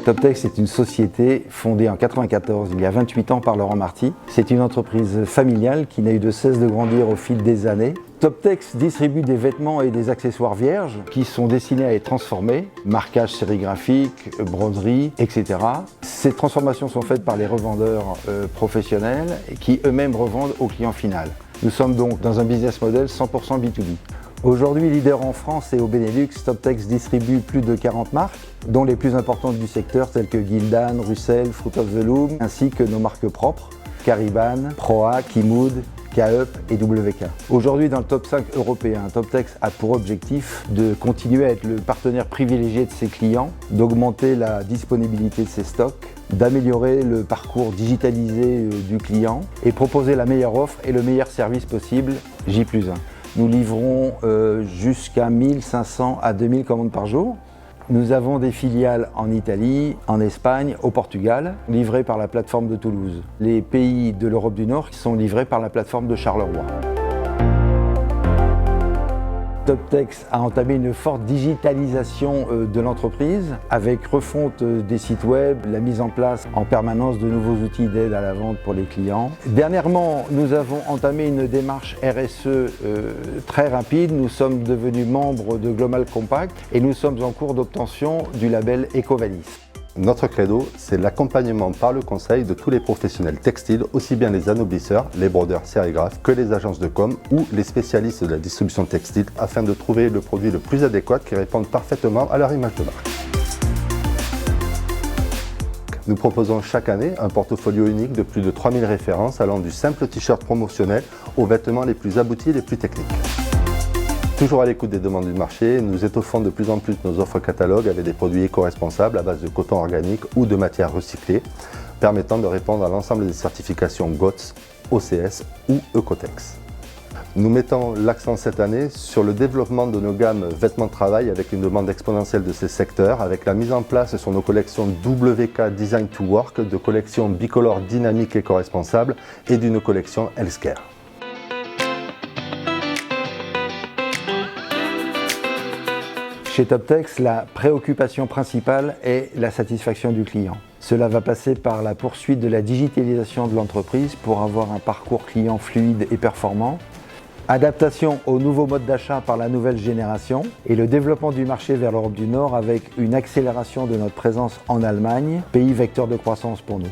Toptex est une société fondée en 1994, il y a 28 ans, par Laurent Marty. C'est une entreprise familiale qui n'a eu de cesse de grandir au fil des années. Toptex distribue des vêtements et des accessoires vierges qui sont destinés à être transformés, marquage sérigraphique, broderie, etc. Ces transformations sont faites par les revendeurs professionnels qui eux-mêmes revendent au client final. Nous sommes donc dans un business model 100% B2B. Aujourd'hui leader en France et au Benelux, Toptex distribue plus de 40 marques, dont les plus importantes du secteur telles que Gildan, Russell, Fruit of the Loom, ainsi que nos marques propres, Cariban, Proa, Kimood, K-Up et WK. Aujourd'hui dans le top 5 européen, Toptex a pour objectif de continuer à être le partenaire privilégié de ses clients, d'augmenter la disponibilité de ses stocks, d'améliorer le parcours digitalisé du client et proposer la meilleure offre et le meilleur service possible, J+1. Nous livrons jusqu'à 1500 à 2000 commandes par jour. Nous avons des filiales en Italie, en Espagne, au Portugal, livrées par la plateforme de Toulouse. Les pays de l'Europe du Nord qui sont livrés par la plateforme de Charleroi. Toptex a entamé une forte digitalisation de l'entreprise avec refonte des sites web, la mise en place en permanence de nouveaux outils d'aide à la vente pour les clients. Dernièrement, nous avons entamé une démarche RSE très rapide. Nous sommes devenus membres de Global Compact et nous sommes en cours d'obtention du label EcoVadis. Notre credo, c'est l'accompagnement par le conseil de tous les professionnels textiles, aussi bien les anoblisseurs, les brodeurs sérigraphes que les agences de com ou les spécialistes de la distribution textile afin de trouver le produit le plus adéquat qui réponde parfaitement à leur image de marque. Nous proposons chaque année un portfolio unique de plus de 3000 références allant du simple t-shirt promotionnel aux vêtements les plus aboutis et les plus techniques. Toujours à l'écoute des demandes du marché, nous étoffons de plus en plus nos offres catalogues avec des produits éco-responsables à base de coton organique ou de matières recyclées, permettant de répondre à l'ensemble des certifications GOTS, OCS ou Ecotex. Nous mettons l'accent cette année sur le développement de nos gammes vêtements de travail avec une demande exponentielle de ces secteurs, avec la mise en place sur nos collections WK Design to Work, de collections bicolores dynamiques éco-responsables et d'une collection Healthcare. Chez Toptex, la préoccupation principale est la satisfaction du client. Cela va passer par la poursuite de la digitalisation de l'entreprise pour avoir un parcours client fluide et performant, adaptation aux nouveaux modes d'achat par la nouvelle génération et le développement du marché vers l'Europe du Nord avec une accélération de notre présence en Allemagne, pays vecteur de croissance pour nous.